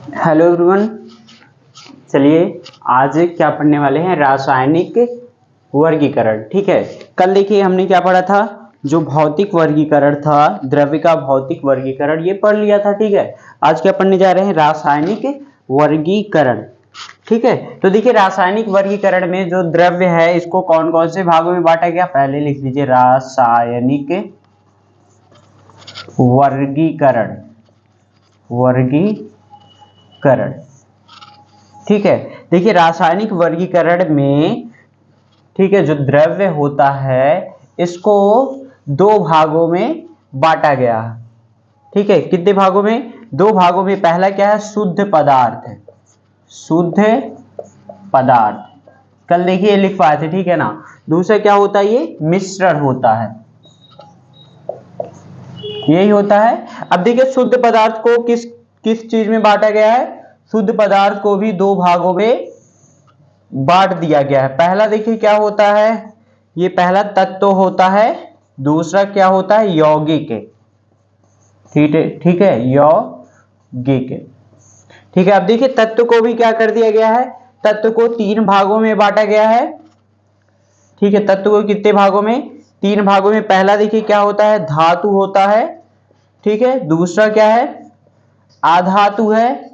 Hello everyone, चलिए आज क्या पढ़ने वाले हैं, रासायनिक वर्गीकरण। ठीक है, कल देखिए हमने क्या पढ़ा था, जो भौतिक वर्गीकरण था, द्रव्य का भौतिक वर्गीकरण ये पढ़ लिया था। ठीक है, आज क्या पढ़ने जा रहे हैं, रासायनिक वर्गीकरण। ठीक है, तो देखिए रासायनिक वर्गीकरण में जो द्रव्य है इसको कौन कौन से भागों में बांटा गया, पहले लिख लीजिए, रासायनिक वर्गीकरण। वर्गीकरण, ठीक है। देखिए रासायनिक वर्गीकरण में, ठीक है, जो द्रव्य होता है इसको दो भागों में बांटा गया। ठीक है, कितने भागों में, दो भागों में। पहला क्या है, शुद्ध पदार्थ। शुद्ध पदार्थ कल देखिए लिख पाए थे, ठीक है ना। दूसरा क्या होता है, ये मिश्रण होता है, यही होता है। अब देखिए शुद्ध पदार्थ को किस किस चीज में बांटा गया है, शुद्ध पदार्थ को भी दो भागों में बांट दिया गया है। पहला देखिए क्या होता है, ये पहला तत्व होता है, दूसरा क्या होता है, यौगिक। ठीक है, यौगिक। ठीक है, अब देखिए तत्व को भी क्या कर दिया गया है, तत्व को तीन भागों में बांटा गया है। ठीक है, तत्व को कितने भागों में, तीन भागों में। पहला देखिए क्या होता है, धातु होता है। ठीक है, दूसरा क्या है, अधातु है।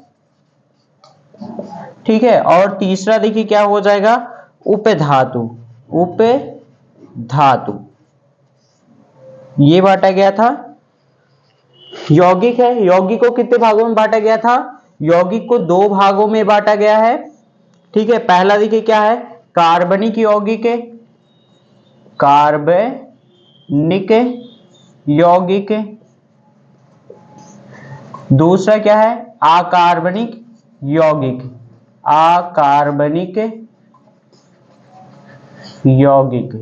ठीक है, और तीसरा देखिए क्या हो जाएगा, उपधातु। उपधातु ये बांटा गया था। यौगिक है, यौगिक को कितने भागों में बांटा गया था, यौगिक को दो भागों में बांटा गया है। ठीक है, पहला देखिए क्या है, कार्बनिक यौगिक। कार्बनिक यौगिक। दूसरा क्या है, अकार्बनिक यौगिक। अकार्बनिक यौगिक।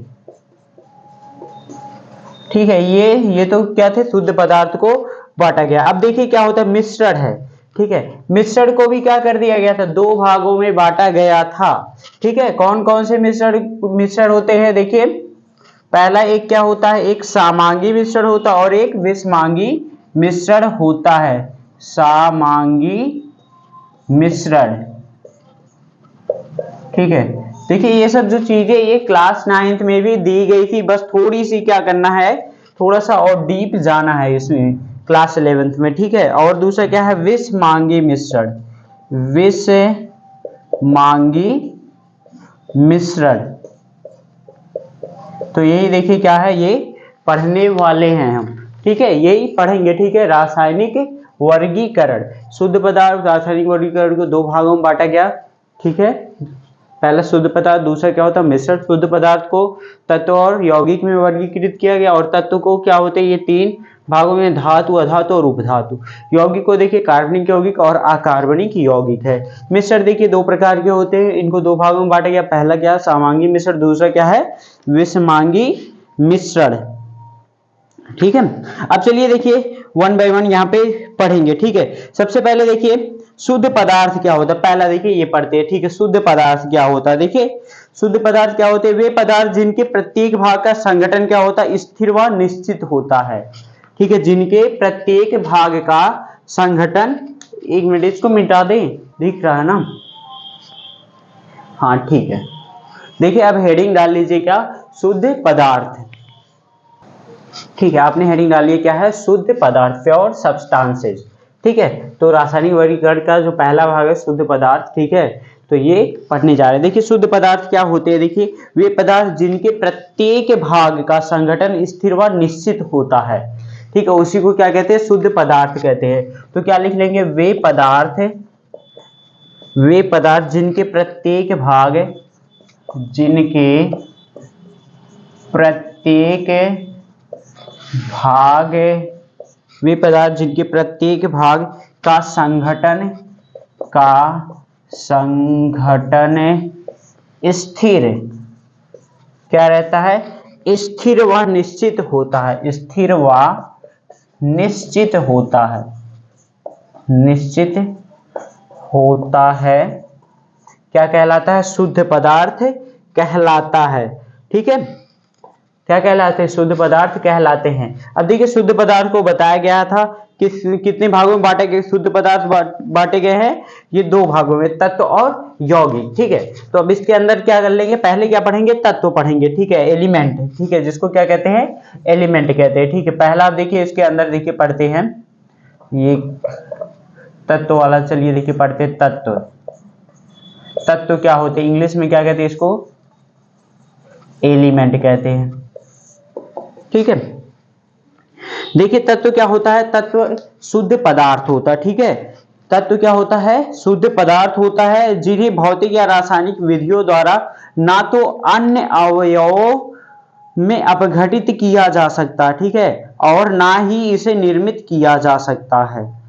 ठीक है, ये तो क्या थे, शुद्ध पदार्थ को बांटा गया। अब देखिए क्या होता है, मिश्रण है। ठीक है, मिश्रण को भी क्या कर दिया गया था, दो भागों में बांटा गया था। ठीक है, कौन कौन से मिश्रण होते हैं, देखिए पहला एक क्या होता है, एक समांगी मिश्रण होता है और एक विषमांगी मिश्रण होता है। समांगी मिश्रण। ठीक है, देखिए ये सब जो चीजें ये क्लास 9th में भी दी गई थी, बस थोड़ी सी क्या करना है, थोड़ा सा और डीप जाना है इसमें क्लास 11th में। ठीक है, और दूसरा क्या है, विषमांगी मिश्रण। विषमांगी मिश्रण, तो यही देखिए क्या है, ये पढ़ने वाले हैं हम। ठीक है, यही पढ़ेंगे। ठीक है, रासायनिक वर्गीकरण, शुद्ध पदार्थ रासायनिक वर्गीकरण को दो भागों में बांटा गया। ठीक है, पहला शुद्ध पदार्थ, दूसरा क्या होता है मिश्रण। शुद्ध पदार्थ को तत्व और यौगिक में वर्गीकृत किया गया, और तत्व को क्या होते हैं, ये तीन भागों में, धातु, अधातु और उपधातु। यौगिक को देखिए कार्बनिक यौगिक और अकार्बनिक यौगिक है। मिश्रण देखिए दो प्रकार के होते हैं, इनको दो भागों में बांटा गया। पहला क्या है, समांगी मिश्रण, दूसरा क्या है, विषमांगी मिश्रण। ठीक है, अब चलिए देखिए वन बाय वन यहाँ पे पढ़ेंगे। ठीक है, सबसे पहले देखिए शुद्ध पदार्थ क्या होता है, पहला देखिए ये पढ़ते हैं। ठीक है, शुद्ध पदार्थ क्या होता है, देखिए शुद्ध पदार्थ क्या होते हैं, वे पदार्थ जिनके प्रत्येक भाग का संगठन क्या होता है, स्थिर व निश्चित होता है। ठीक है, जिनके प्रत्येक भाग का संगठन, एक मिनट इसको मिटा दें, दिख रहा है ना, हाँ ठीक है। देखिए अब हेडिंग डाल लीजिए, क्या, शुद्ध पदार्थ। ठीक है, आपने हेडिंग डाली है, क्या है, शुद्ध पदार्थ, प्योर सब्सटेंसेस। ठीक है, तो रासायनिक वर्गीकरण का जो पहला भाग है शुद्ध पदार्थ। ठीक है, तो ये पढ़ने जा रहे हैं। देखिए शुद्ध पदार्थ क्या होते हैं, देखिए वे पदार्थ जिनके प्रत्येक भाग का संगठन स्थिर व निश्चित होता है। ठीक है, उसी को क्या कहते हैं, शुद्ध पदार्थ कहते हैं। तो क्या लिख लेंगे, वे पदार्थ जिनके प्रत्येक भाग, जिनके प्रत्येक भाग, वे पदार्थ जिनके प्रत्येक भाग का संगठन स्थिर क्या रहता है, स्थिर व निश्चित होता है। स्थिर व निश्चित होता है, निश्चित होता है, क्या कहलाता है, शुद्ध पदार्थ कहलाता है। ठीक है, क्या कहलाते हैं, शुद्ध पदार्थ कहलाते हैं। अब देखिए शुद्ध पदार्थ को बताया गया था कितने भागों में बांटे गए शुद्ध पदार्थ बांटे गए हैं? ये दो भागों में, तत्व और यौगिक। ठीक है, तो अब इसके अंदर क्या कर लेंगे, पहले क्या पढ़ेंगे, तत्व पढ़ेंगे। ठीक है, एलिमेंट। ठीक है, जिसको क्या कहते हैं, एलिमेंट कहते हैं। ठीक है, पहला आप देखिए इसके अंदर देखिए पढ़ते हैं ये तत्व वाला। चलिए देखिए पढ़ते हैं तत्व। तत्व क्या होते हैं, इंग्लिश में क्या कहते हैं इसको, एलिमेंट कहते हैं। ठीक है, देखिए तत्व क्या होता है, तत्व शुद्ध पदार्थ होता है। ठीक है, तत्व क्या होता है, शुद्ध पदार्थ होता है जिन्हें भौतिक या रासायनिक विधियों द्वारा ना तो अन्य अवयवों में अपघटित किया जा सकता, ठीक है, और ना ही इसे निर्मित किया जा सकता है।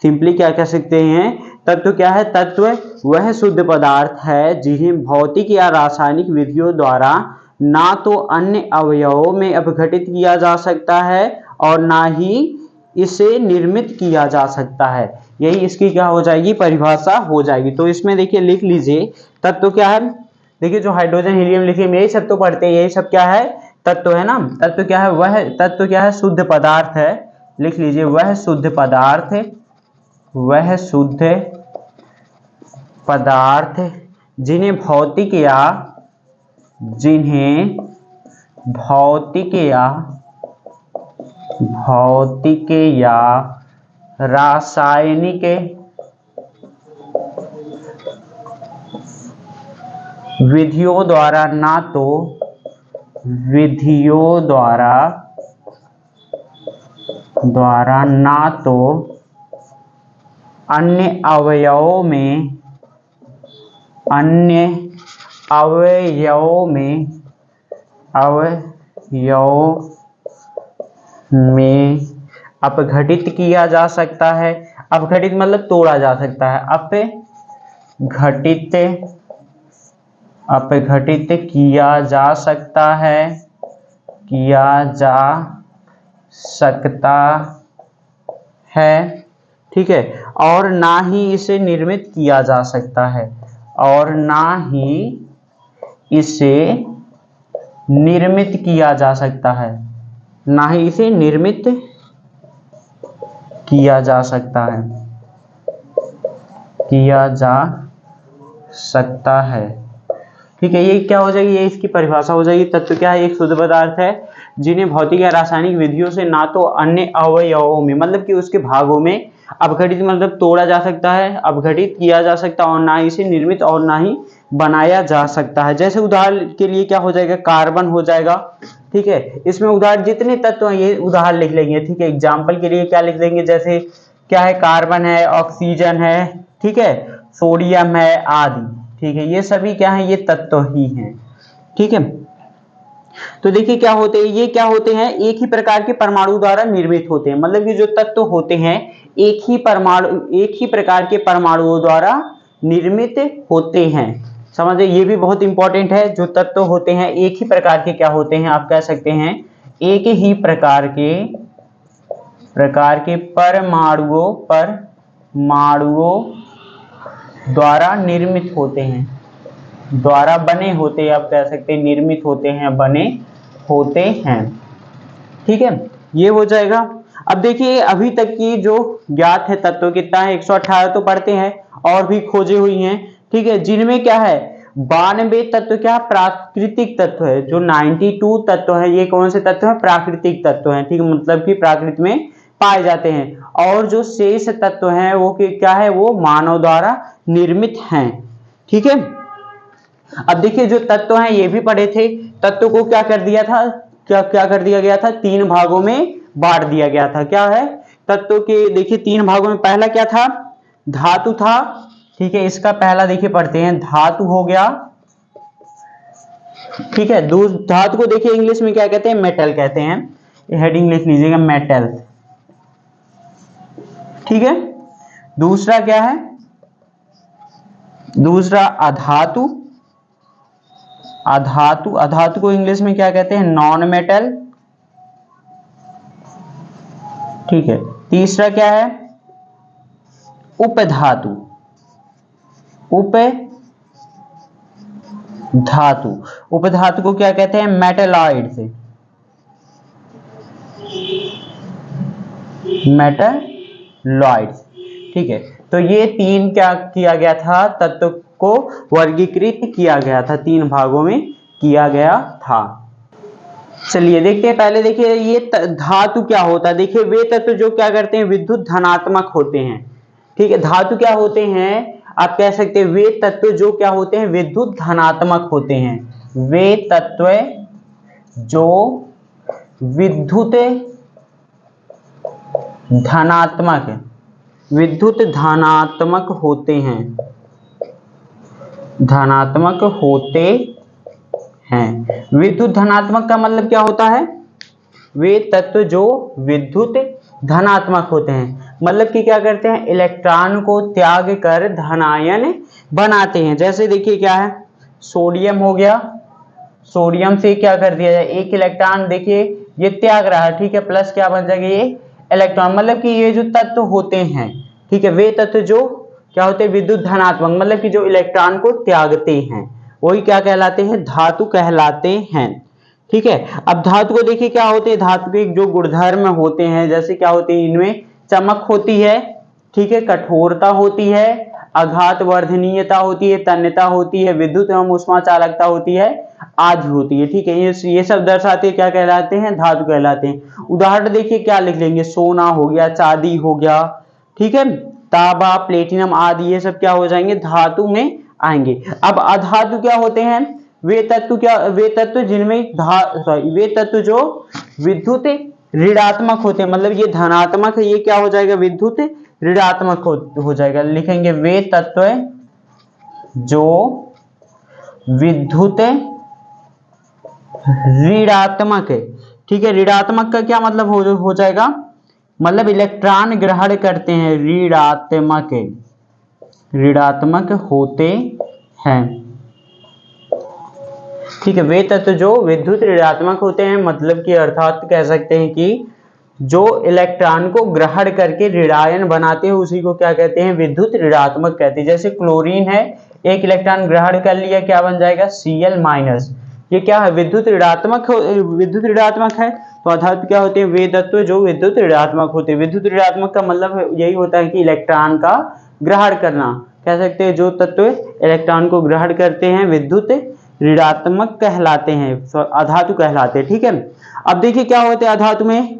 सिंपली क्या कह सकते हैं, तत्व क्या है, तत्व वह शुद्ध पदार्थ है जिन्हें भौतिक या रासायनिक विधियों द्वारा ना तो अन्य अवयवों में अपघटित किया जा सकता है और ना ही इसे निर्मित किया जा सकता है। यही इसकी क्या हो जाएगी, परिभाषा हो जाएगी। तो इसमें देखिए लिख लीजिए तत्व क्या है। देखिए जो हाइड्रोजन, हीलियम, लिथियम यही सब तो पढ़ते हैं, यही सब क्या है, तत्व है ना। तत्व क्या है, वह तत्व क्या है, शुद्ध पदार्थ है। लिख लीजिए वह शुद्ध पदार्थ है, वह शुद्ध पदार्थ जिन्हें भौतिक या रासायनिक विधियों द्वारा ना तो अन्य अवयवों में अपघटित किया जा सकता है। अपघटित मतलब तोड़ा जा सकता है। अपघटित किया जा सकता है, ठीक है, और ना ही इसे निर्मित किया जा सकता है, और ना ही इसे निर्मित किया जा सकता है, ना ही इसे निर्मित किया जा सकता है, ठीक है। ये क्या हो जाएगी, ये इसकी परिभाषा हो जाएगी। तत्व क्या है, एक शुद्ध पदार्थ है जिन्हें भौतिक या रासायनिक विधियों से ना तो अन्य अवयवों में, मतलब कि उसके भागों में अपघटित मतलब तोड़ा जा सकता है, अपघटित किया जा सकता है, और ना इसे निर्मित और ना ही बनाया जा सकता है। जैसे उदाहरण के लिए क्या हो जाएगा, कार्बन हो जाएगा, ठीक है। इसमें उदाहरण जितने तत्व हैं ये उदाहरण लिख लेंगे, ठीक है। एग्जाम्पल के लिए क्या लिख देंगे, जैसे क्या है, कार्बन है, ऑक्सीजन है, ठीक है, सोडियम है आदि, ठीक है। ये सभी क्या है, ये तत्व ही हैं, ठीक है। तो देखिए क्या होते हैं, ये क्या होते हैं, एक ही प्रकार के परमाणु द्वारा निर्मित होते हैं। मतलब कि जो तत्व होते हैं एक ही प्रकार के परमाणुओं द्वारा निर्मित होते हैं। समझे, ये भी बहुत इंपॉर्टेंट है। जो तत्व होते हैं एक ही प्रकार के क्या होते हैं, आप कह सकते हैं एक ही प्रकार के परमाणुओं द्वारा निर्मित होते हैं, द्वारा बने होते हैं, आप कह सकते हैं निर्मित होते हैं, बने होते हैं, ठीक है। ये हो जाएगा। अब देखिए अभी तक की जो ज्ञात है तत्व कितना है, 118 तो पढ़ते हैं, और भी खोजे हुई हैं, ठीक है, जिनमें क्या है 92 तत्व क्या प्राकृतिक तत्व है। जो 92 तत्व है ये कौन से तत्व है, प्राकृतिक तत्व है, ठीक है, मतलब कि प्राकृति में पाए जाते हैं। और जो शेष तत्व हैं वो क्या है, वो मानव द्वारा निर्मित हैं, ठीक है। अब देखिए जो तत्व हैं ये भी पढ़े थे। तत्व को क्या कर दिया था, क्या कर दिया गया था, 3 भागों में बांट दिया गया था। क्या है तत्व के, देखिए 3 भागों में, पहला क्या था, धातु था, ठीक है। इसका पहला देखिए पढ़ते हैं, धातु हो गया, ठीक है। धातु को देखिए इंग्लिश में क्या कहते हैं, मेटल कहते हैं। हेडिंग लिख लीजिएगा, मेटल, ठीक है। दूसरा क्या है, दूसरा अधातु। अधातु को इंग्लिश में क्या कहते हैं, नॉन मेटल, ठीक है। तीसरा क्या है, उपधातु। उपधातु को क्या कहते हैं, मेटलॉइड्स, मेटालॉइड्स। ठीक है, तो ये तीन क्या किया गया था, तत्व को वर्गीकृत किया गया था, तीन भागों में किया गया था। चलिए देखते हैं, पहले देखिए ये धातु क्या होता है। देखिए वे तत्व जो क्या करते हैं, विद्युत धनात्मक होते हैं। ठीक है, धातु क्या होते हैं, आप कह सकते हैं वे तत्व जो क्या होते हैं, विद्युत धनात्मक होते हैं। वे तत्व जो विद्युत धनात्मक होते हैं, धनात्मक होते हैं। विद्युत धनात्मक का मतलब क्या होता है, वे तत्व जो विद्युत धनात्मक होते हैं, मतलब कि क्या करते हैं, इलेक्ट्रॉन को त्याग कर धनायन बनाते हैं। जैसे देखिए क्या है, सोडियम हो गया, सोडियम से क्या कर दिया जाए, एक इलेक्ट्रॉन देखिए ये त्याग रहा है, ठीक है, प्लस क्या बन जाएगा, ये इलेक्ट्रॉन। मतलब कि ये जो तत्व होते हैं, ठीक है, वे तत्व जो क्या होते हैं, विद्युत धनात्मक, मतलब कि जो इलेक्ट्रॉन को त्यागते हैं, वही क्या कहलाते हैं, धातु कहलाते हैं। ठीक है, अब धातु को देखिए क्या होते हैं, धातु के जो गुणधर्म होते हैं, जैसे क्या होते हैं, इनमें चमक होती है, ठीक है, कठोरता होती है, आघात वर्धनीयता होती है, तन्यता होती है, विद्युत एवं ऊष्मा चालकता होती है, आदि होती है। ठीक है, ये सब दर्शाते क्या कहलाते हैं, धातु कहलाते हैं। उदाहरण देखिए क्या लिख लेंगे, सोना हो गया, चांदी हो गया, ठीक है, तांबा, प्लेटिनम आदि, ये सब क्या हो जाएंगे, धातु में आएंगे। अब अधातु क्या होते हैं, वे तत्व जिनमें वे तत्व जो विद्युत ऋणात्मक होते हैं, मतलब ये धनात्मक है, ये क्या हो जाएगा, विद्युत ऋणात्मक हो जाएगा। लिखेंगे वे तत्व जो विद्युत ऋणात्मक है। ठीक है, ऋणात्मक का क्या मतलब हो जाएगा, मतलब इलेक्ट्रॉन ग्रहण करते हैं, ऋणात्मक होते हैं। ठीक है, वे तत्व जो विद्युत ऋणात्मक होते हैं, मतलब कि अर्थात कह सकते हैं कि जो इलेक्ट्रॉन को ग्रहण करके ऋणायन बनाते हैं, उसी को क्या कहते हैं, विद्युत ऋणात्मक कहते हैं। जैसे क्लोरीन है, एक इलेक्ट्रॉन ग्रहण कर लिया, क्या बन जाएगा, Cl-, ये क्या है, विद्युत ऋणात्मक है। तो अधातु क्या होते हैं, वे तत्व जो विद्युत ऋणात्मक होते हैं। विद्युत ऋणात्मक का मतलब यही होता है कि इलेक्ट्रॉन का ग्रहण करना, कह सकते हैं जो तत्व इलेक्ट्रॉन को ग्रहण करते हैं, विद्युत ऋणात्मक कहलाते हैं, अधातु कहलाते हैं। ठीक है, अब देखिए क्या होते हैं अधातु में,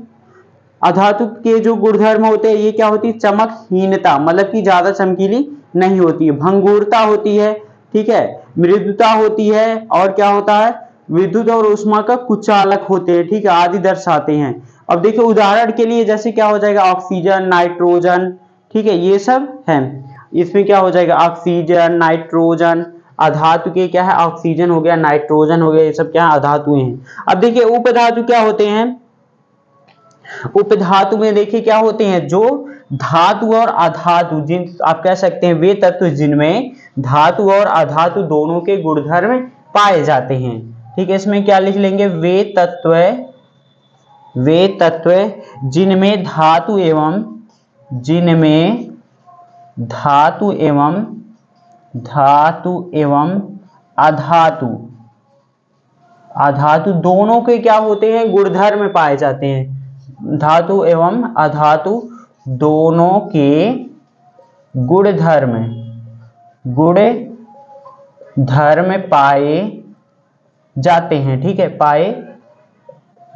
अधातु के जो गुणधर्म होते हैं, ये क्या होती है, चमकहीनता, मतलब कि ज्यादा चमकीली नहीं होती है, भंगुरता होती है, ठीक है, मृदुता होती है, और क्या होता है, विद्युत और ऊष्मा का कुचालक होते हैं, ठीक है, आदि दर्शाते हैं। अब देखिए उदाहरण के लिए जैसे क्या हो जाएगा, ऑक्सीजन, नाइट्रोजन, ठीक है, ये सब है। इसमें क्या हो जाएगा, ऑक्सीजन, नाइट्रोजन, अधातु के क्या है, ऑक्सीजन हो गया, नाइट्रोजन हो गया, ये सब क्या है, अधातु हैं। अब देखिए उपधातु क्या होते हैं, उपधातु में देखिए क्या होते हैं, जो धातु और अधातु, जिन आप कह सकते हैं वे तत्व जिनमें धातु और अधातु दोनों के गुणधर्म पाए जाते हैं। ठीक है, इसमें क्या लिख लेंगे, वे तत्व जिनमें धातु एवं अधातु दोनों के क्या होते हैं, गुणधर्म पाए जाते हैं। धातु एवं अधातु दोनों के गुणधर्म पाए जाते हैं। ठीक है, पाए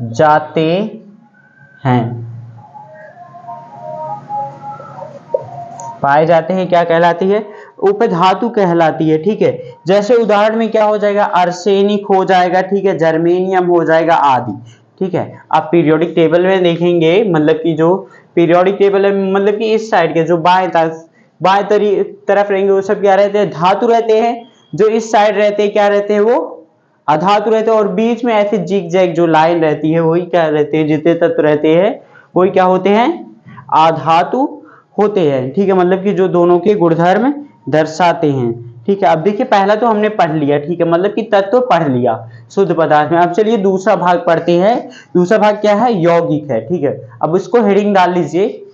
जाते हैं क्या कहलाती है, उपधातु कहलाती है। ठीक है, जैसे उदाहरण में क्या हो जाएगा, आर्सेनिक हो जाएगा, ठीक है, जर्मेनियम हो जाएगा आदि। ठीक है, आप पीरियोडिक टेबल में देखेंगे, मतलब कि जो पीरियोडिक टेबल है, मतलब कि इस साइड के जो बाएं तरफ रहेंगे, वो सब क्या रहते हैं, धातु रहते हैं। जो इस साइड रहते हैं क्या रहते हैं, वो अधातु रहते हैं। और बीच में ऐसे जिग जैग जो लाइन रहती है, वही क्या रहते हैं, जितने तत्व रहते हैं वही क्या होते हैं, आधातु होते हैं। ठीक है, मतलब कि जो दोनों के गुणधर्म दर्शाते हैं। ठीक है, अब देखिए पहला तो हमने पढ़ लिया, ठीक है, मतलब कि तत्व पढ़ लिया शुद्ध पदार्थ में। अब चलिए दूसरा भाग पढ़ते हैं। दूसरा भाग क्या है, यौगिक है। ठीक है, अब इसको हेडिंग डाल लीजिए।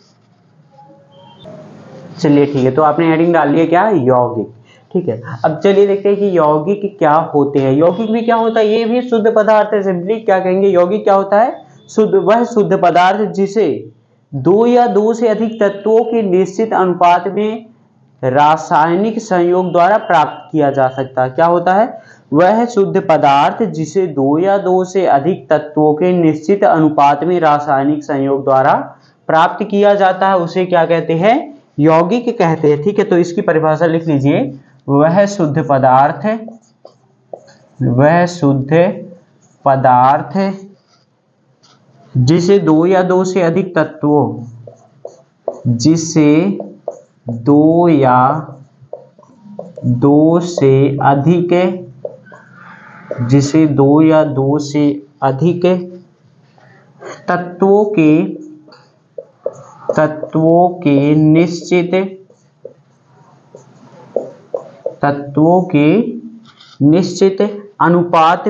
चलिए ठीक है, तो आपने हेडिंग डाल लिया क्या, यौगिक। ठीक है, अब चलिए देखते हैं कि यौगिक क्या होते हैं। यौगिक भी क्या होता है, ये भी शुद्ध पदार्थ है। सिंपली क्या कहेंगे, यौगिक क्या होता है, वह शुद्ध पदार्थ दो या दो से अधिक तत्वों के निश्चित अनुपात में रासायनिक संयोग द्वारा प्राप्त किया जा सकता है। क्या होता है? वह शुद्ध पदार्थ जिसे दो या दो से अधिक तत्वों के निश्चित अनुपात में रासायनिक संयोग द्वारा प्राप्त किया जाता है उसे क्या कहते हैं? यौगिक कहते हैं। ठीक है, तो इसकी परिभाषा लिख लीजिए। वह शुद्ध पदार्थ, वह शुद्ध पदार्थ जिसे दो या दो से अधिक तत्वों, जिसे दो या दो से अधिक, जिसे दो या दो से अधिक तत्वों के निश्चित अनुपात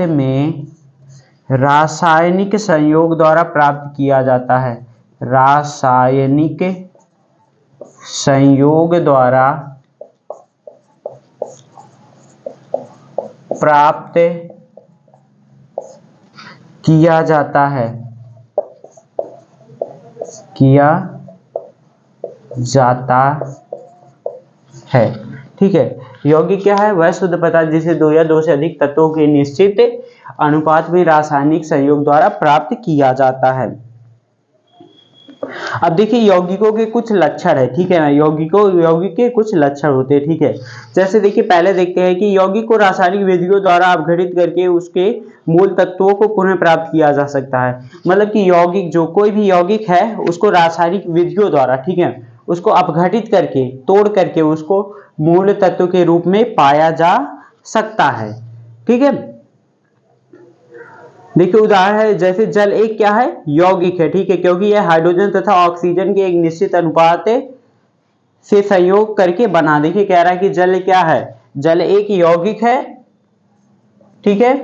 में रासायनिक संयोग द्वारा प्राप्त किया जाता है। रासायनिक संयोग द्वारा प्राप्त किया जाता है, ठीक है। यौगिक क्या है? वह शुद्ध पदार्थ जिसे दो या दो से अधिक तत्वों के निश्चित अनुपात में रासायनिक संयोग द्वारा प्राप्त किया जाता है। अब देखिए यौगिकों के कुछ लक्षण है, ठीक है ना। यौगिक के कुछ लक्षण होते हैं, ठीक है। जैसे देखिए पहले देखते हैं कि यौगिक को रासायनिक विधियों द्वारा अपघटित करके उसके मूल तत्वों को पुनः प्राप्त किया जा सकता है। मतलब कि यौगिक, जो कोई भी यौगिक है उसको रासायनिक विधियों द्वारा, ठीक है, उसको अपघटित करके, तोड़ करके उसको मूल तत्व के रूप में पाया जा सकता है, ठीक है। देखिए उदाहरण है, जैसे जल एक क्या है? यौगिक है, ठीक है, क्योंकि यह हाइड्रोजन तथा ऑक्सीजन के एक निश्चित अनुपात से संयोग करके बना। देखिए कह रहा है कि जल क्या है? जल एक यौगिक है, ठीक है।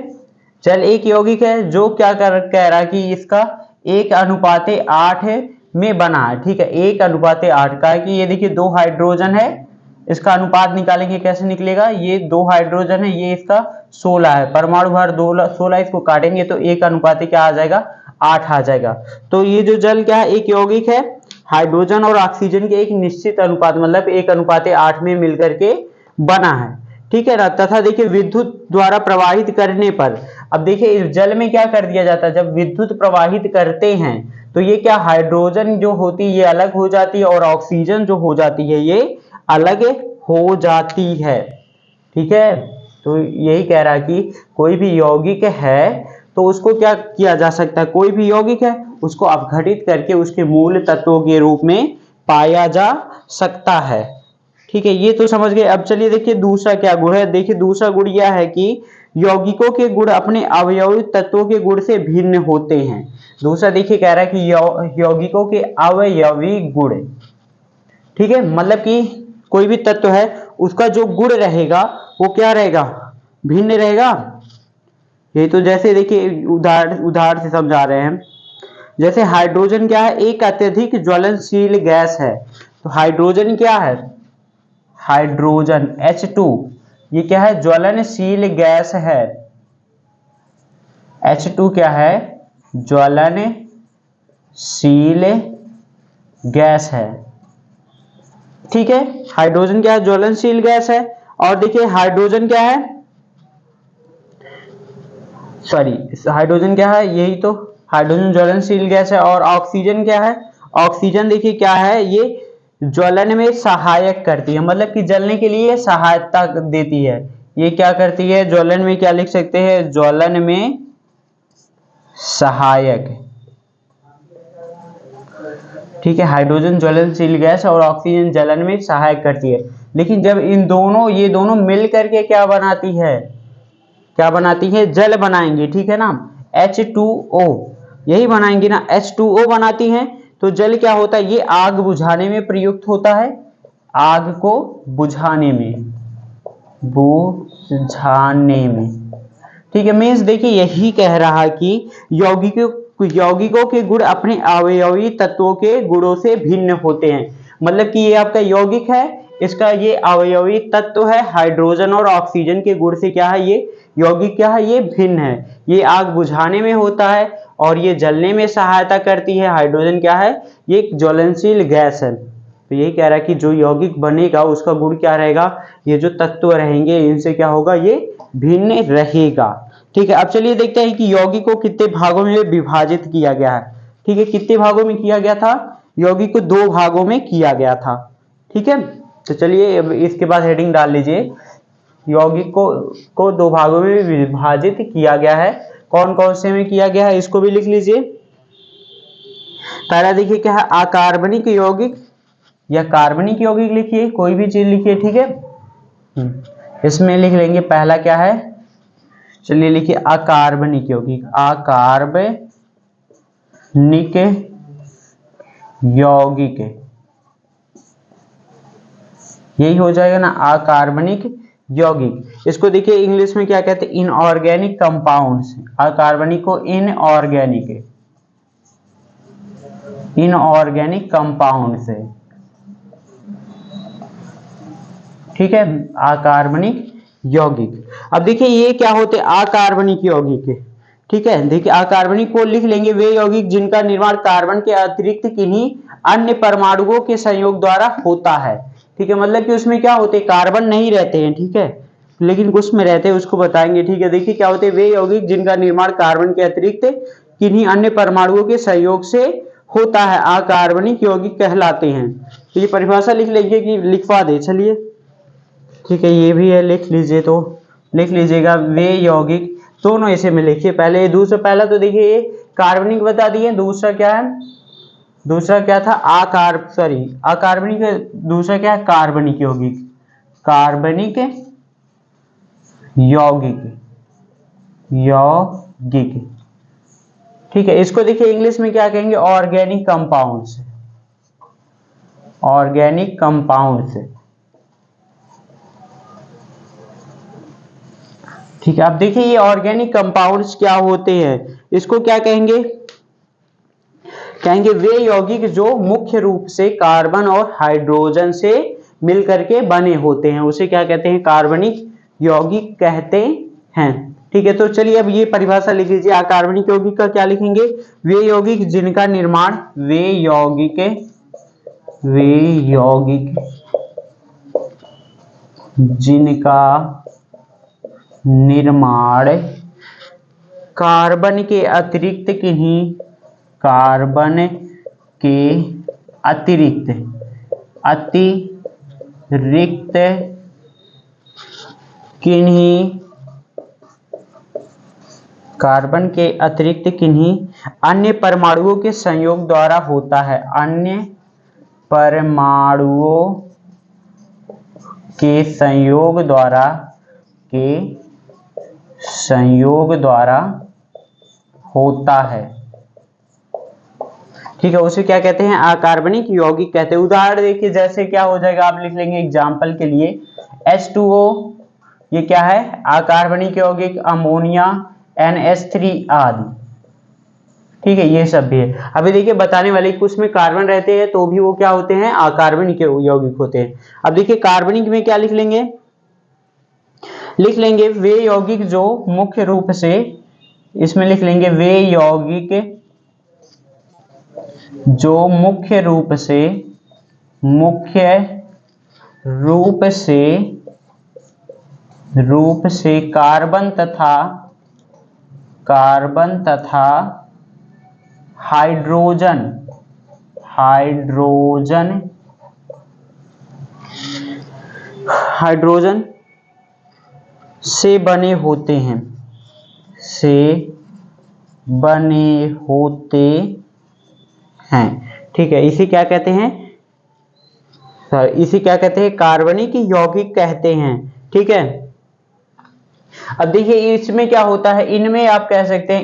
जल एक यौगिक है जो क्या कह रहा है कि इसका 1:8 में बना है, ठीक है। 1:8 का है कि ये देखिए दो हाइड्रोजन है, इसका अनुपात निकालेंगे, कैसे निकलेगा? ये दो हाइड्रोजन है, ये इसका 16 है, परमाणु भार 16, इसको काटेंगे तो 1:8 क्या आ जाएगा? 8 आ जाएगा। तो ये जो जल क्या है? एक यौगिक है, हाइड्रोजन और ऑक्सीजन के एक निश्चित अनुपात, मतलब 1:8 में मिलकर के बना है, ठीक है ना। तथा देखिए विद्युत द्वारा प्रवाहित करने पर, अब देखिए इस जल में क्या कर दिया जाता है? जब विद्युत प्रवाहित करते हैं तो ये क्या, हाइड्रोजन जो होती है ये अलग हो जाती है और ऑक्सीजन जो हो जाती है ये अलग हो जाती है, ठीक है। तो यही कह रहा है कि कोई भी यौगिक है तो उसको क्या किया जा सकता है? कोई भी यौगिक है उसको अपघटित करके उसके मूल तत्वों के रूप में पाया जा सकता है, ठीक है। ये तो समझ गए। अब चलिए देखिए दूसरा क्या गुण है। देखिए दूसरा गुण यह है कि यौगिकों के गुण अपने अवयवी तत्वों के गुण से भिन्न होते हैं। दूसरा देखिए कह रहा है कि यौगिकों के अवयवी गुण, ठीक है, मतलब कि कोई भी तत्व है उसका जो गुण रहेगा वो क्या रहेगा? भिन्न रहेगा। ये तो जैसे देखिए उदाहरण से समझा रहे हैं। जैसे हाइड्रोजन क्या है? एक अत्यधिक ज्वलनशील गैस है। तो हाइड्रोजन क्या है? हाइड्रोजन H2 ये क्या है? ज्वलनशील गैस है। H2 क्या है? ज्वलनशील गैस है, ठीक है। हाइड्रोजन क्या है? ज्वलनशील गैस है। और देखिए हाइड्रोजन क्या है? हाइड्रोजन क्या है? यही तो, हाइड्रोजन ज्वलनशील गैस है। और ऑक्सीजन क्या है? ऑक्सीजन देखिए क्या है? ये ज्वलन में सहायक करती है, मतलब कि जलने के लिए सहायता देती है। ये क्या करती है? ज्वलन में क्या लिख सकते हैं? ज्वलन में सहायक, ठीक है। हाइड्रोजन ज्वलनशील गैस और ऑक्सीजन जलन में सहायक करती है। लेकिन जब ये दोनों मिल करके क्या बनाती है? क्या बनाती है? जल बनाएंगे, ठीक है ना। H2O यही बनाएंगे ना, H2O बनाती हैं। तो जल क्या होता है? ये आग बुझाने में प्रयुक्त होता है, आग को बुझाने में, ठीक है। मीन्स देखिए यही कह रहा है कि यौगिकों के गुण अपने अवयवी तत्वों के गुणों से भिन्न होते हैं। मतलब कि ये आपका यौगिक है, इसका ये अवयवी तत्व है हाइड्रोजन और ऑक्सीजन के गुण से क्या है, ये यौगिक क्या है, ये भिन्न है। ये आग बुझाने में होता है और ये जलने में सहायता करती है। हाइड्रोजन क्या है, ये एक ज्वलनशील गैस है। तो यही कह रहा है कि जो यौगिक बनेगा उसका गुण क्या रहेगा, ये जो तत्व रहेंगे इनसे क्या होगा, ये भिन्न रहेगा। ठीक है, अब चलिए देखते हैं कि यौगिक को कितने भागों में विभाजित किया गया है। ठीक है, कितने भागों में किया गया था, यौगिक को 2 भागों में किया गया था। ठीक है, तो चलिए अब इसके बाद हेडिंग डाल लीजिए, यौगिक को 2 भागों में विभाजित किया गया है। कौन कौन से में किया गया है, इसको भी लिख लीजिए। पहला देखिए क्या है, अकार्बनिक यौगिक या कार्बनिक यौगिक लिखिए, कोई भी चीज लिखिए। ठीक है, इसमें लिख लेंगे पहला क्या है, चलिए लिखिए अकार्बनिक यौगिक, अकार्बनिक यौगिक, यही हो जाएगा ना, अकार्बनिक यौगिक। इसको देखिए इंग्लिश में क्या कहते हैं, इनऑर्गेनिक कंपाउंड्स। अकार्बनिक को इनऑर्गेनिक कंपाउंड्स है। ठीक है, अकार्बनिक यौगिक। अब देखिए ये क्या होते हैं, अकार्बनिक यौगिक। ठीक है, देखिए अकार्बनिक को लिख लेंगे वे यौगिक जिनका निर्माण कार्बन के अतिरिक्त किन्हीं अन्य परमाणुओं के संयोग द्वारा होता है। ठीक है, मतलब कि उसमें क्या होते हैं, कार्बन नहीं रहते हैं। ठीक है, लेकिन कुछ में रहते हैं, उसको बताएंगे। ठीक है, देखिए क्या होते हैं, वे यौगिक जिनका निर्माण कार्बन के अतिरिक्त किन्हीं अन्य परमाणुओं के संयोग से होता है, अकार्बनिक यौगिक कहलाते हैं। तो ये परिभाषा लिख लेंगे कि लिखवा दे, चलिए। ठीक है, ये भी है, लिख लीजिए। तो लिख लीजिएगा वे यौगिक, दोनों ऐसे में लिखिए। पहले दूसरा, पहला तो देखिए ये कार्बनिक बता दिए, दूसरा क्या है, दूसरा क्या था, अकार्बनिक, दूसरा क्या है, कार्बनिक यौगिक, कार्बनिक यौगिक, यौगिक। ठीक है, इसको देखिए इंग्लिश में क्या कहेंगे, ऑर्गेनिक कंपाउंड्स, ऑर्गेनिक कंपाउंड्स। ठीक है, अब देखिए ये ऑर्गेनिक कंपाउंड्स क्या होते हैं, इसको क्या कहेंगे, कहेंगे वे यौगिक जो मुख्य रूप से कार्बन और हाइड्रोजन से मिलकर के बने होते हैं, उसे क्या कहते हैं, कार्बनिक यौगिक कहते हैं। ठीक है, तो चलिए अब ये परिभाषा लिख लीजिए, अकार्बनिक यौगिक का क्या लिखेंगे, वे यौगिक जिनका निर्माण, वे यौगिक जिनका निर्माण कार्बन के अतिरिक्त किन्हीं, कार्बन के अतिरिक्त किन्हीं, कार्बन के अतिरिक्त किन्हीं अन्य परमाणुओं के संयोग द्वारा होता है, अन्य परमाणुओं के संयोग द्वारा होता है। ठीक है, उसे क्या कहते हैं, अकार्बनिक यौगिक कहते हैं। उदाहरण देखिए, जैसे क्या हो जाएगा, आप लिख लेंगे एग्जाम्पल के लिए H2O, ये क्या है, अकार्बनिक यौगिक, अमोनिया, NH3 आदि। ठीक है, ये सब भी है। अभी देखिए बताने वाले, कुछ में कार्बन रहते हैं तो भी वो क्या होते हैं, अकार्बनिक यौगिक होते हैं। अब देखिए कार्बनिक में क्या लिख लेंगे, लिख लेंगे वे यौगिक जो मुख्य रूप से, इसमें लिख लेंगे वे यौगिक जो मुख्य रूप से कार्बन तथा हाइड्रोजन से बने हैं। ठीक है, इसी क्या कहते हैं, इसी क्या कहते हैं, कार्बनिक यौगिक कहते हैं। ठीक है, अब देखिए इसमें क्या होता है, इनमें आप कह सकते हैं,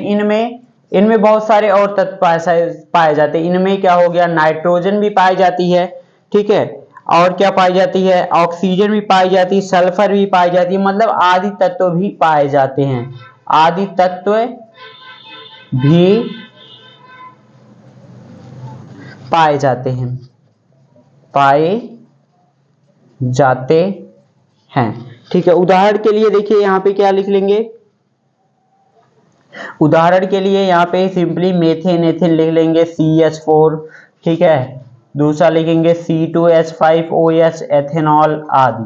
इनमें बहुत सारे और तत्व पाए जाते हैं। इनमें क्या हो गया, नाइट्रोजन भी पाई जाती है। ठीक है, और क्या पाई जाती है, ऑक्सीजन भी पाई जाती है, सल्फर भी पाई जाती है, मतलब आदि तत्व भी पाए जाते हैं, आदि तत्व भी पाए जाते हैं, पाए जाते हैं। ठीक है, उदाहरण के लिए देखिए यहाँ पे क्या लिख लेंगे, उदाहरण के लिए यहाँ पे सिंपली मेथेन एथेन लिख लेंगे CH4। ठीक है, दूसरा लिखेंगे C2H5OH एथेनॉल आदि।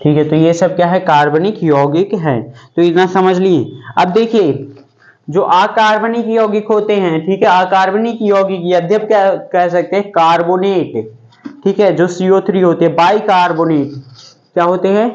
ठीक है, तो ये सब क्या है, कार्बनिक यौगिक हैं। तो इतना समझ लिए। अब देखिए जो अकार्बनिक यौगिक होते हैं, ठीक है, अकार्बनिक यौगिक यद्यप क्या कह सकते हैं, कार्बोनेट। ठीक है, जो CO3 होते हैं बाइकार्बोनेट, क्या होते हैं,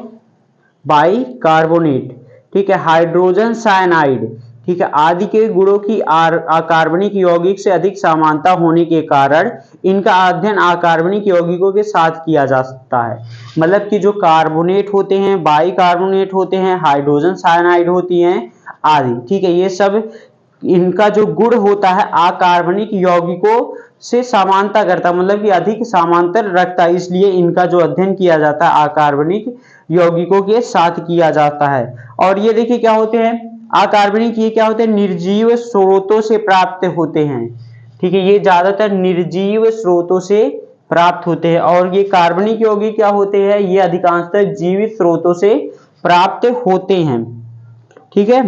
बाइकार्बोनेट। ठीक है, हाइड्रोजन साइनाइड, ठीक है, आदि के गुणों की अकार्बनिक यौगिक से अधिक समानता होने के कारण इनका अध्ययन अकार्बनिक यौगिकों के साथ किया जा सकता है। मतलब कि जो कार्बोनेट होते हैं, बाइकार्बोनेट होते हैं, हाइड्रोजन साइनाइड होती हैं आदि। ठीक है, ये सब इनका जो गुण होता है अकार्बनिक यौगिकों से समानता करता, मतलब कि अधिक समांतर रखता है, इसलिए इनका जो अध्ययन किया जाता है अकार्बनिक यौगिकों के साथ किया जाता है। और ये देखिए क्या होते हैं अकार्बनिक, ये क्या होते हैं, निर्जीव स्रोतों से प्राप्त होते हैं। ठीक है, ये ज्यादातर निर्जीव स्रोतों से प्राप्त होते हैं। और ये कार्बनिक यौगिक क्या होते हैं, ये अधिकांशतः जीवित स्रोतों से प्राप्त होते हैं। ठीक है,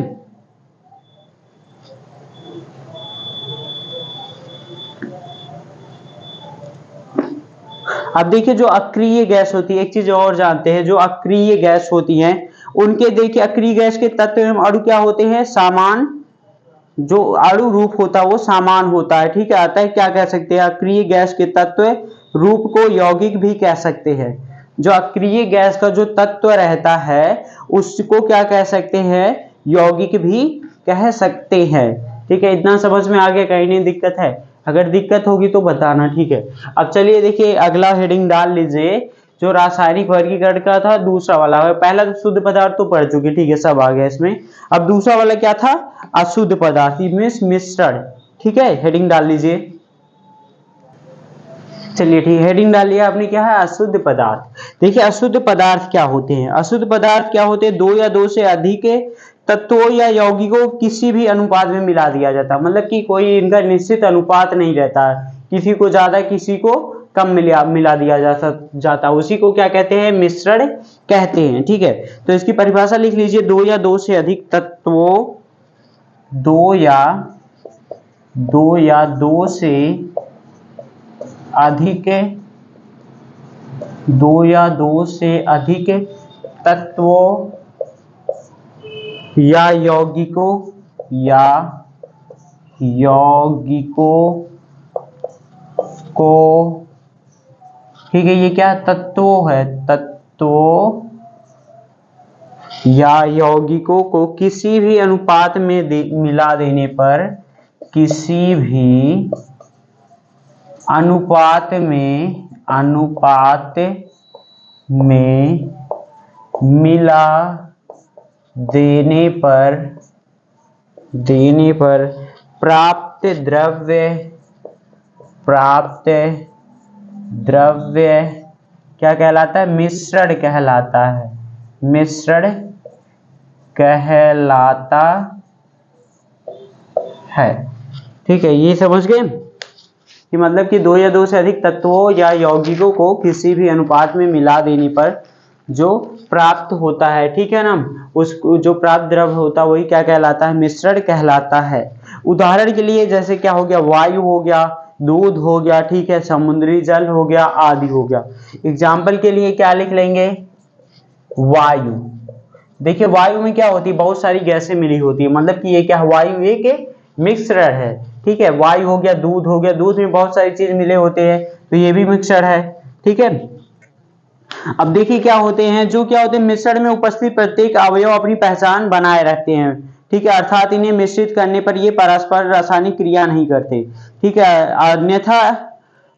अब देखिए जो अक्रिय गैस होती है, एक चीज और जानते हैं, जो अक्रिय गैस होती हैं उनके देखिए अक्रिय गैस के तत्व एवं अणु क्या होते हैं, समान। जो अणु रूप होता है वो समान होता है। ठीक है, अतः क्या कह सकते हैं, अक्रिय गैस के तत्व रूप को यौगिक भी कह सकते हैं। जो अक्रिय गैस का जो तत्व रहता है उसको क्या कह सकते हैं, यौगिक भी कह सकते हैं। ठीक है, इतना समझ में आ गया, कहीं नहीं दिक्कत है, अगर दिक्कत होगी तो बताना। ठीक है, अब चलिए देखिए अगला हेडिंग डाल लीजिए, जो रासायनिक वर्गीकरण का था दूसरा वाला। पहला तो शुद्ध पदार्थ तो पढ़ चुके, ठीक है, सब आ गया इसमें। अब दूसरा वाला क्या था, अशुद्ध पदार्थ, मिश्रण। ठीक है, हेडिंग डाल लीजिए। चलिए ठीक है, हेडिंग डाल लिया आपने, क्या है, अशुद्ध पदार्थ। देखिए अशुद्ध पदार्थ क्या होते हैं, अशुद्ध पदार्थ क्या होते हैं, दो या दो से अधिक तत्वों या यौगिकों किसी भी अनुपात में मिला दिया जाता है। मतलब कि कोई इनका निश्चित अनुपात नहीं रहता है, किसी को ज्यादा किसी को कम मिला दिया जाता, उसी को क्या कहते हैं, मिश्रण कहते हैं। ठीक है, तो इसकी परिभाषा लिख लीजिए, दो या दो से अधिक तत्वों, दो या दो से अधिक, दो या दो से अधिक तत्वों या यौगिकों को, ठीक है, ये क्या तत्वों है, तत्वों या यौगिकों को किसी भी अनुपात में मिला देने पर, किसी भी अनुपात में मिला देने पर प्राप्त द्रव्य क्या कहलाता है, मिश्रण कहलाता है, मिश्रण कहलाता है। ठीक है, ये समझ गए कि मतलब कि दो या दो से अधिक तत्वों या यौगिकों को किसी भी अनुपात में मिला देने पर जो प्राप्त होता है, ठीक है ना, उस जो प्राप्त द्रव्य होता है वही क्या कहलाता है, मिश्रण कहलाता है। उदाहरण के लिए जैसे क्या हो गया, वायु हो गया, दूध हो गया, ठीक है, समुद्री जल हो गया आदि हो गया। एग्जाम्पल के लिए क्या लिख लेंगे, वायु। देखिए वायु में क्या होती है, बहुत सारी गैसें मिली होती है, मतलब कि ये क्या, वायु एक मिक्सचर है। ठीक है, वायु हो गया, दूध हो गया, दूध में बहुत सारी चीज मिले होते हैं, तो ये भी मिक्सचर है। ठीक है, अब देखिए क्या होते हैं, जो क्या होते हैं, मिश्रण में उपस्थित प्रत्येक अवयव अपनी पहचान बनाए रखते हैं। ठीक है, अर्थात इन्हें मिश्रित करने पर ये परस्पर रासायनिक क्रिया नहीं करते। ठीक है, अन्यथा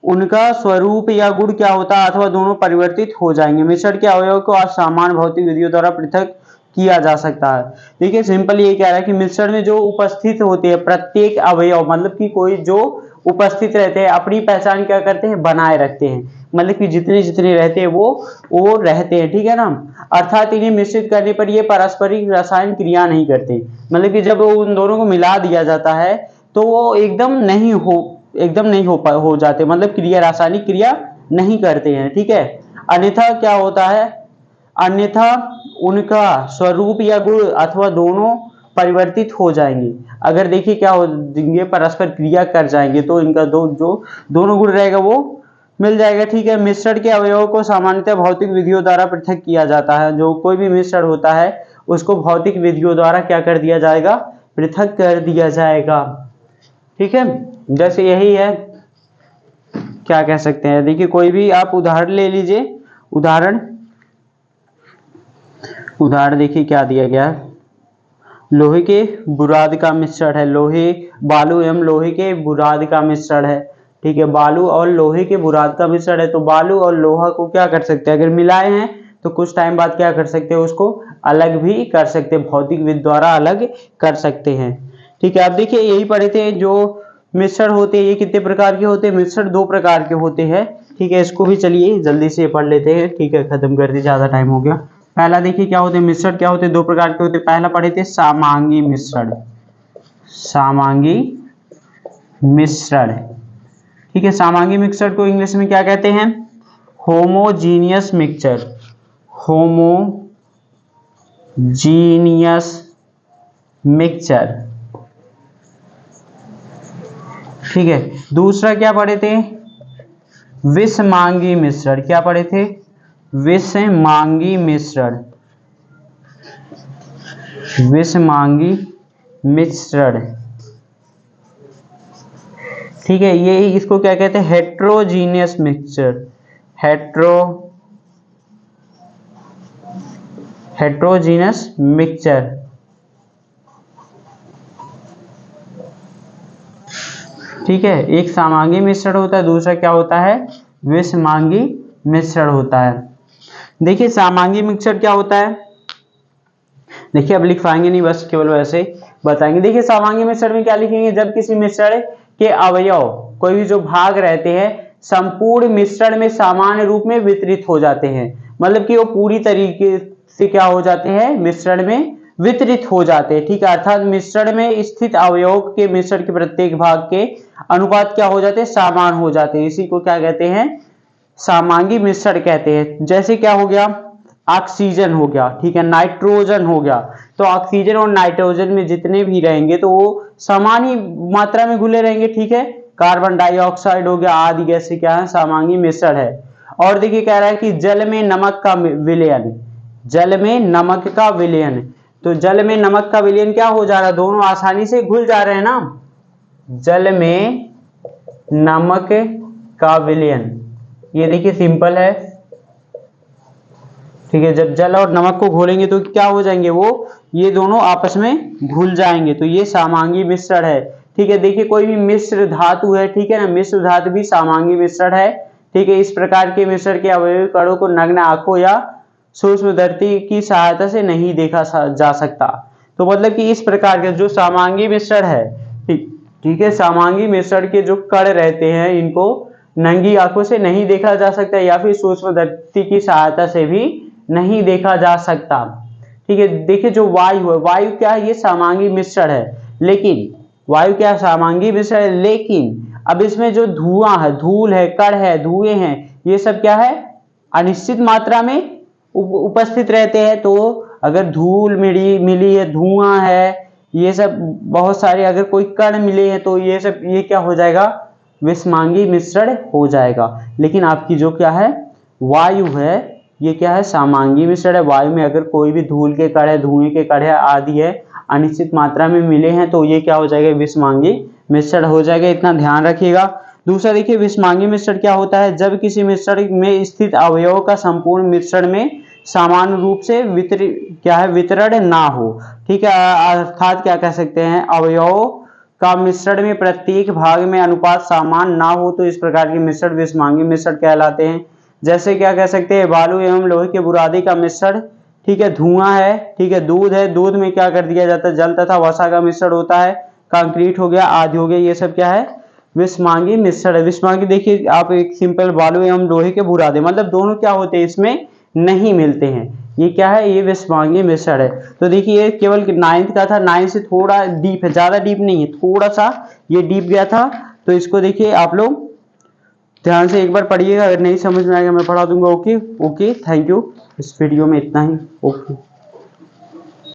उनका स्वरूप या गुण क्या होता है, अथवा दोनों परिवर्तित हो जाएंगे। मिश्रण के अवयव को असामान्य भौतिक विधियों द्वारा पृथक किया जा सकता है। देखिए सिंपल ये कह रहा है कि मिश्रण में जो उपस्थित होते हैं प्रत्येक अवयव, मतलब कि कोई जो उपस्थित रहते हैं अपनी पहचान क्या करते हैं, बनाए रखते हैं, मतलब कि जितने जितने रहते हैं वो रहते हैं। ठीक है ना, अर्थात इन्हें मिश्रित करने पर ये पारस्परिक रसायन क्रिया नहीं करते, मतलब कि जब उन दोनों को मिला दिया जाता है तो वो एकदम नहीं हो जाते, मतलब क्रिया, रासायनिक क्रिया नहीं करते हैं। ठीक है, अन्यथा क्या होता है, अन्यथा उनका स्वरूप या गुण अथवा दोनों परिवर्तित हो जाएंगे। अगर देखिए क्या हो ये परस्पर क्रिया कर जाएंगे तो इनका जो दोनों गुण रहेगा वो मिल जाएगा। ठीक है, मिश्रण के अवयवों को सामान्यतः भौतिक विधियों द्वारा पृथक किया जाता है। जो कोई भी मिश्रण होता है उसको भौतिक विधियों द्वारा क्या कर दिया जाएगा, पृथक कर दिया जाएगा। ठीक है, जैसे यही है, क्या कह सकते हैं, देखिए कोई भी आप उदाहरण ले लीजिए। उदाहरण देखिए क्या दिया गया है, लोहे के बुराद का मिश्रण है। लोहे बालू एवं लोहे के बुराद का मिश्रण है। ठीक है, बालू और लोहे के बुराद का मिश्रण है। तो बालू और लोहा को क्या कर सकते हैं, अगर मिलाए हैं तो कुछ टाइम बाद क्या कर सकते हैं, उसको अलग भी कर सकते हैं, भौतिक विधि द्वारा अलग कर सकते हैं। ठीक है, अब देखिए यही पढ़े थे जो मिश्रण होते हैं ये कितने प्रकार के होते हैं, मिश्रण 2 प्रकार के होते हैं। ठीक है, इसको भी चलिए जल्दी से पढ़ लेते हैं। ठीक है, खत्म कर दी, ज्यादा टाइम हो गया। पहला देखिए क्या होते हैं मिश्रण, क्या होते हैं 2 प्रकार के होते हैं। पहला पढ़े थे समांगी मिश्रण, समांगी मिश्रण। ठीक है, समांगी मिश्रण को इंग्लिश में क्या कहते हैं, होमोजीनियस मिक्सचर, होमोजीनियस मिक्सचर। ठीक है, दूसरा क्या पढ़े थे, विषमांगी मिश्रण। क्या पढ़े थे, विषमांगी मिश्रण, विषमांगी मिश्रण। ठीक है, ये इसको क्या कहते हैं, हेट्रोजीनियस मिक्सचर, हेट्रोजीनियस मिक्सचर। ठीक है, एक समांगी मिश्रण होता है, दूसरा क्या होता है, विषमांगी मिश्रण होता है। देखिए समांगी मिक्सचर क्या होता है, देखिए अब लिख पाएंगे नहीं, बस केवल वैसे बताएंगे। देखिए समांगी मिश्रण में क्या लिखेंगे, जब किसी मिश्रण के अवयव कोई भी जो भाग रहते हैं संपूर्ण मिश्रण में सामान्य रूप में वितरित हो जाते हैं, मतलब कि वो पूरी तरीके से क्या हो जाते हैं, मिश्रण में वितरित हो जाते हैं। ठीक है, अर्थात मिश्रण में स्थित अवयव के मिश्रण के प्रत्येक भाग के अनुपात क्या हो जाते हैं, समान हो जाते हैं। इसी को क्या कहते हैं, समांगी मिश्रण कहते हैं। जैसे क्या हो गया, ऑक्सीजन हो गया, ठीक है, नाइट्रोजन हो गया। तो ऑक्सीजन और नाइट्रोजन में जितने भी रहेंगे तो वो समान ही मात्रा में घुले रहेंगे। ठीक है, कार्बन डाइऑक्साइड हो गया आदि गैसें क्या है, समांगी मिश्रण है। और देखिए कह रहा है कि जल में नमक का विलयन, जल में नमक का विलयन, तो जल में नमक का विलयन क्या हो जा रहा है, दोनों आसानी से घुल जा रहे हैं ना, जल में नमक का विलयन, ये देखिए सिंपल है। ठीक है, जब जल और नमक को घोलेंगे तो क्या हो जाएंगे, वो ये दोनों आपस में घुल जाएंगे, तो ये समांगी मिश्रण है। ठीक है, देखिए कोई भी मिश्र धातु है, ठीक है ना, मिश्र धातु भी समांगी मिश्रण है। ठीक है, इस प्रकार के मिश्रण के अवयवी कणों को नग्न आंखों या सूक्ष्मदर्शी की सहायता से नहीं देखा जा सकता। तो मतलब कि इस प्रकार के जो समांगी मिश्रण है, ठीक है, समांगी मिश्रण के जो कण रहते हैं इनको नंगी आंखों से नहीं देखा जा सकता या फिर सूक्ष्मदर्शी की सहायता से भी नहीं देखा जा सकता। ठीक है, देखिए जो वायु है, वायु क्या है, ये समांगी मिश्रण है, लेकिन वायु क्या समांगी मिश्रण है, लेकिन अब इसमें जो धुआं है, धूल है, कण है, धुएं हैं, ये सब क्या है, अनिश्चित मात्रा में उपस्थित रहते हैं। तो अगर धूल मिली है, धुआं है, ये सब बहुत सारे अगर कोई कण मिले हैं तो ये सब ये क्या हो जाएगा, विषमांगी मिश्रण हो जाएगा। लेकिन आपकी जो क्या है वायु है, ये क्या है, समांगी मिश्रण है। वायु में अगर कोई भी धूल के कण है, धुएं के कण है आदि है, अनिश्चित मात्रा में मिले हैं तो ये क्या हो जाएगा, विषमांगी मिश्रण हो जाएगा, इतना ध्यान रखिएगा। दूसरा देखिए विषमांगी मिश्रण क्या होता है, जब किसी मिश्रण में स्थित अवयव का संपूर्ण मिश्रण में समान रूप से वितरण ना हो। ठीक है, अर्थात क्या कह सकते हैं, अवयव का मिश्रण में प्रत्येक भाग में अनुपात समान ना हो तो इस प्रकार के मिश्रण विषमांगी मिश्रण कहलाते हैं। जैसे क्या कह सकते हैं, बालू एवं लोहे के बुरादे का मिश्रण, ठीक है, धुआं है, ठीक है, दूध है, दूध में क्या कर दिया जाता है, जल तथा वसा का मिश्रण होता है, कंक्रीट हो गया आदि हो गया, ये सब क्या है, विषमांगी मिश्रण है। विषमांगी देखिए आप एक सिंपल बालू एवं लोहे के बुरादे, मतलब दोनों क्या होते हैं, इसमें नहीं मिलते हैं, ये क्या है, ये विषमांगी मिश्रण है। तो देखिए ये केवल 9th का था, 9 से थोड़ा डीप है, ज्यादा डीप नहीं है, थोड़ा सा ये डीप गया था। तो इसको देखिए आप लोग ध्यान से एक बार पढ़िएगा, अगर नहीं समझ में आएगा मैं पढ़ा दूंगा। Okay okay, thank you. इस वीडियो में इतना ही। ओके।